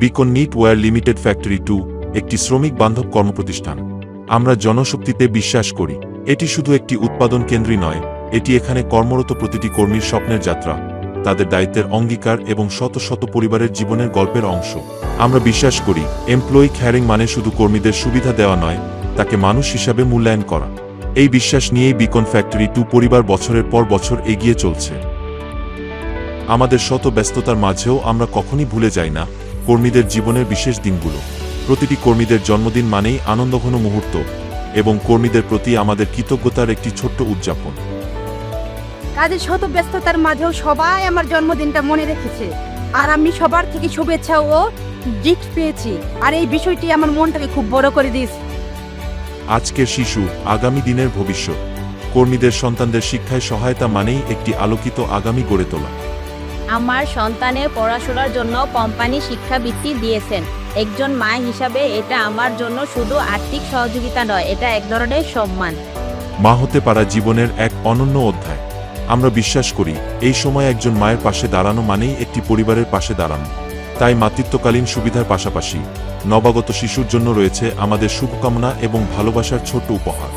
Beacon knitwear limited factory 2 একটি শ্রমিক বান্ধব কর্মপ্রতিষ্ঠান। আমরা জনশক্তিতে বিশ্বাস করি। এটি শুধু একটি উৎপাদন কেন্দ্রই নয়, এটি এখানে কর্মরত প্রতিটি কর্মীর স্বপ্নের যাত্রা, তাদের দায়িত্বের অঙ্গীকার এবং শত শত পরিবারের জীবনের গল্পের অংশ। আমরা বিশ্বাস করি এমপ্লয়ি ক্যারিং মানে শুধু কর্মীদের সুবিধা দেওয়া নয়, তাকে মানুষ হিসাবে মূল্যায়ন করা। এই বিশ্বাস নিয়েই বিকন ফ্যাক্টরি 2 পরিবার বছরের পর বছর এগিয়ে চলছে। আমাদের শত ব্যস্ততার মাঝেও আমরা কখনই ভুলে যাই না কর্মীদের জীবনের বিশেষ দিনগুলো। প্রতিটি কর্মীদের জন্মদিন মানেই আনন্দঘন মুহূর্ত, এবং কর্মীদের প্রতি আমাদের কৃতজ্ঞতার একটি ছোট্ট উদযাপন। কাজের শত ব্যস্ততার মাঝেও সবাই আমার জন্মদিনটা মনে রেখেছে, আর আমি সবার থেকে শুভেচ্ছা ও গিফট পেয়েছি, আর এই বিষয়টি আমার মনটাকে খুব বড় করে দিয়েছে। আজকের শিশু আগামী দিনের ভবিষ্যৎ। কর্মীদের সন্তানদের শিক্ষায় সহায়তা মানেই একটি আলোকিত আগামী গড়ে তোলা। আমার সন্তানের পড়াশোনার জন্য কোম্পানি শিক্ষাবৃত্তি দিয়েছেন। একজন মা হিসাবে এটা আমার জন্য শুধু আর্থিক সহযোগিতা নয়, এটা এক ধরনের সম্মান। মা হতে পারা জীবনের এক অনন্য অধ্যায়। আমরা বিশ্বাস করি এই সময় একজন মায়ের পাশে দাঁড়ানো মানেই একটি পরিবারের পাশে দাঁড়ানো। তাই মাতৃত্বকালীন সুবিধার পাশাপাশি নবাগত শিশুর জন্য রয়েছে আমাদের শুভকামনা এবং ভালোবাসার ছোট্ট উপহার।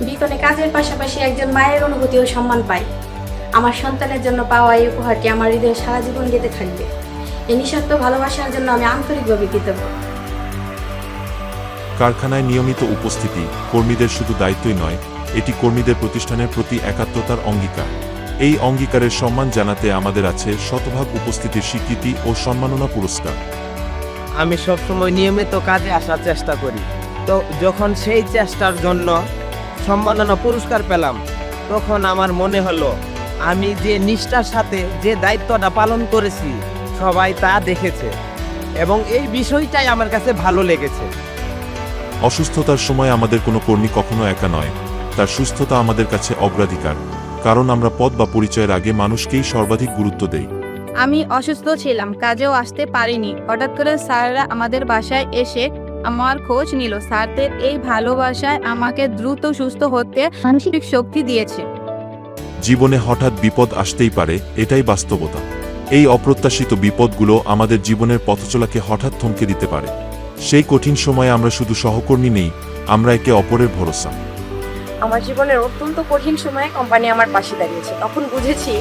বিকনে কাজের পাশাপাশি একজন মায়ের অনুভূতি ও সম্মান পাই। আমার সন্তানের জন্য পাওয়া এই উপহারটি আমার হৃদয়ে সারা জীবন গেঁথে থাকবে। এই নিঃস্বার্থ ভালোবাসার জন্য আমি আন্তরিকভাবে কৃতজ্ঞ। কারখানায় নিয়মিত উপস্থিতি কর্মীদের শুধু দায়িত্বই নয়, এটি কর্মীদের প্রতিষ্ঠানের প্রতি একাত্মতার অঙ্গীকার। এই অঙ্গীকারের সম্মান জানাতে আমাদের আছে শতভাগ উপস্থিতির স্বীকৃতি ও সম্মাননা পুরস্কার। আমি সবসময় নিয়মিত কাজে আসার চেষ্টা করি, তো যখন সেই চেষ্টার জন্য সম্মাননা পুরস্কার পেলাম, তখন আমার মনে হলো আমি যে নিষ্ঠার সাথে যে দায়িত্বটা পালন করেছি সবাই তা দেখেছে, এবং এই বিষয়টাই আমার কাছে ভালো লেগেছে। অসুস্থতার সময় আমাদের কোনো কর্মী কখনো একা নয়, তার সুস্থতা আমাদের কাছে অগ্রাধিকার, কারণ আমরা পদ বা পরিচয়ের আগে মানুষকেই সর্বাধিক গুরুত্ব দেই। আমি অসুস্থ ছিলাম, কাজেও আসতে পারিনি। হঠাৎ করে স্যাররা আমাদের বাসায় এসে আমার খোঁজ নিল। স্যারদের এই ভালোবাসায় আমাকে দ্রুত সুস্থ হতে মানসিক শক্তি দিয়েছে। জীবনে হঠাৎ বিপদ আসতেই পারে, এটাই বাস্তবতা। এই অপ্রত্যাশিত বিপদগুলো আমাদের জীবনের পথচলাকে হঠাৎ থমকে দিতে পারে। সেই কঠিন সময়ে আমরা শুধু সহকর্মী নেই, আমরা একে অপরের ভরসা। আমার জীবনের অত্যন্ত কঠিন সময়ে কোম্পানি আমার পাশে দাঁড়িয়েছে। তখন বুঝেছি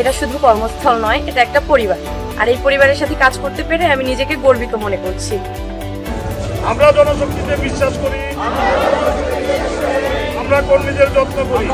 এটা শুধু কর্মস্থল নয়, এটা একটা পরিবার। আর এই পরিবারের সাথে কাজ করতে পেরে আমি নিজেকে গর্বিত মনে করছি। আমরা জনশক্তিতে বিশ্বাস করি, আমরা কর্মীদের যত্ন করি।